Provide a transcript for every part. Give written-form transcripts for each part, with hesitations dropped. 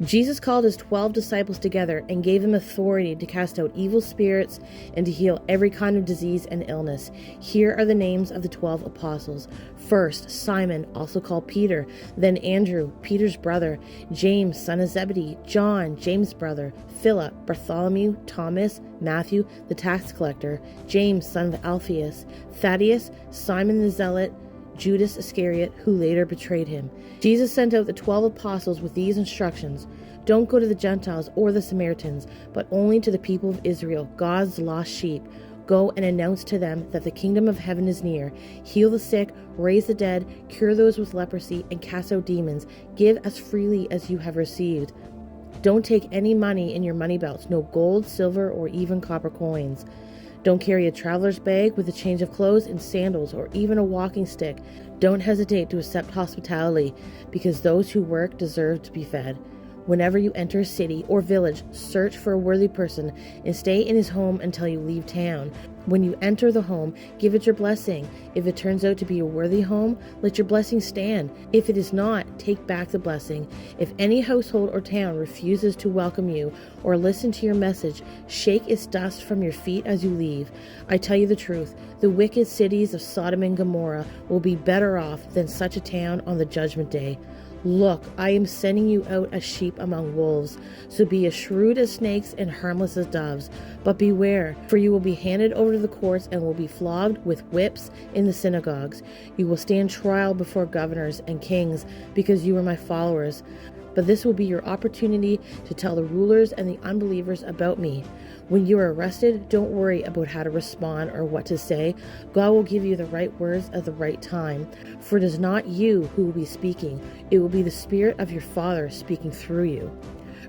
Jesus called his 12 disciples together and gave them authority to cast out evil spirits and to heal every kind of disease and illness. Here are the names of the 12 apostles. First, Simon, also called Peter, then Andrew, Peter's brother, James, son of Zebedee, John, James' brother, Philip, Bartholomew, Thomas, Matthew, the tax collector, James, son of Alphaeus, Thaddeus, Simon the Zealot, Judas Iscariot, who later betrayed him. Jesus sent out the 12 apostles with these instructions: don't go to the Gentiles or the Samaritans, but only to the people of Israel, God's lost sheep. Go and announce to them that the kingdom of heaven is near. Heal the sick, raise the dead, cure those with leprosy, and cast out demons. Give as freely as you have received. Don't take any money in your money belts, no gold, silver, or even copper coins. Don't carry a traveler's bag with a change of clothes and sandals or even a walking stick. Don't hesitate to accept hospitality, because those who work deserve to be fed. Whenever you enter a city or village, search for a worthy person and stay in his home until you leave town. When you enter the home, give it your blessing. If it turns out to be a worthy home, let your blessing stand. If it is not, take back the blessing. If any household or town refuses to welcome you or listen to your message, shake its dust from your feet as you leave. I tell you the truth, the wicked cities of Sodom and Gomorrah will be better off than such a town on the judgment day. Look, I am sending you out as sheep among wolves, so be as shrewd as snakes and harmless as doves. But beware, for you will be handed over to the courts and will be flogged with whips in the synagogues. You will stand trial before governors and kings because you are my followers. But this will be your opportunity to tell the rulers and the unbelievers about me. When you are arrested, don't worry about how to respond or what to say. God will give you the right words at the right time. For it is not you who will be speaking. It will be the Spirit of your Father speaking through you.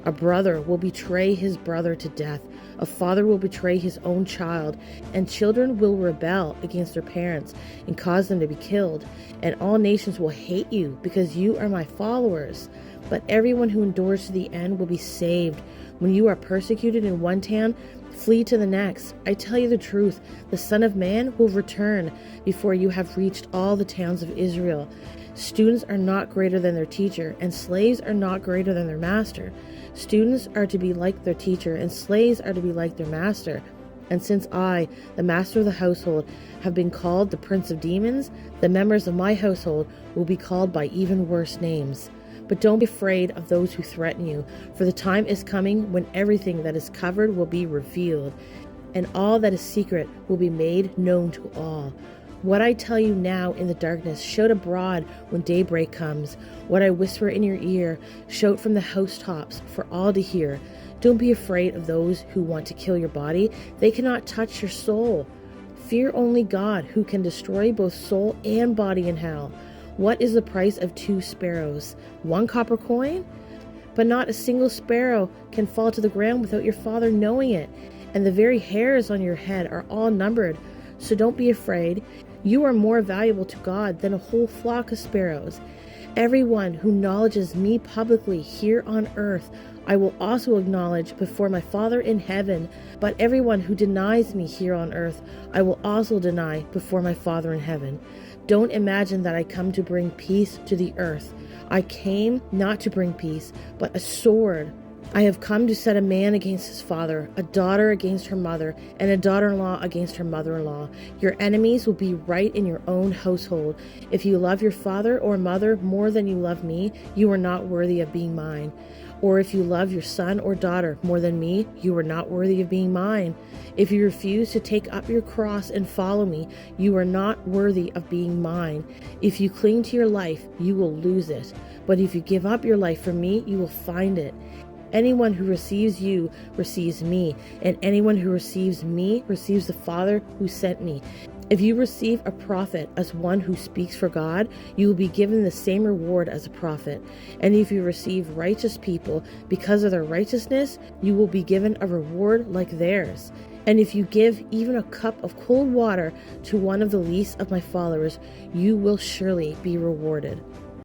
A brother will betray his brother to death. A father will betray his own child, and children will rebel against their parents and cause them to be killed. And all nations will hate you because you are my followers. But everyone who endures to the end will be saved. When you are persecuted in one town, flee to the next. I tell you the truth, the Son of Man will return before you have reached all the towns of Israel. Students are not greater than their teacher, and slaves are not greater than their master. Students are to be like their teacher, and slaves are to be like their master. And since I, the master of the household, have been called the prince of demons, the members of my household will be called by even worse names. But don't be afraid of those who threaten you, for the time is coming when everything that is covered will be revealed, and all that is secret will be made known to all. What I tell you now in the darkness, shout abroad when daybreak comes. What I whisper in your ear, shout from the housetops for all to hear. Don't be afraid of those who want to kill your body. They cannot touch your soul. Fear only God, who can destroy both soul and body in hell. What is the price of 2 sparrows? 1 copper coin? But not a single sparrow can fall to the ground without your Father knowing it. And the very hairs on your head are all numbered. So don't be afraid. You are more valuable to God than a whole flock of sparrows. Everyone who acknowledges me publicly here on earth, I will also acknowledge before my Father in heaven. But everyone who denies me here on earth, I will also deny before my Father in heaven. Don't imagine that I come to bring peace to the earth. I came not to bring peace, but a sword. I have come to set a man against his father, a daughter against her mother, and a daughter-in-law against her mother-in-law. Your enemies will be right in your own household. If you love your father or mother more than you love me, you are not worthy of being mine. Or if you love your son or daughter more than me, you are not worthy of being mine. If you refuse to take up your cross and follow me, you are not worthy of being mine. If you cling to your life, you will lose it. But if you give up your life for me, you will find it. Anyone who receives you receives me, and anyone who receives me receives the Father who sent me. If you receive a prophet as one who speaks for God, you will be given the same reward as a prophet. And if you receive righteous people because of their righteousness, you will be given a reward like theirs. And if you give even a cup of cold water to one of the least of my followers, you will surely be rewarded.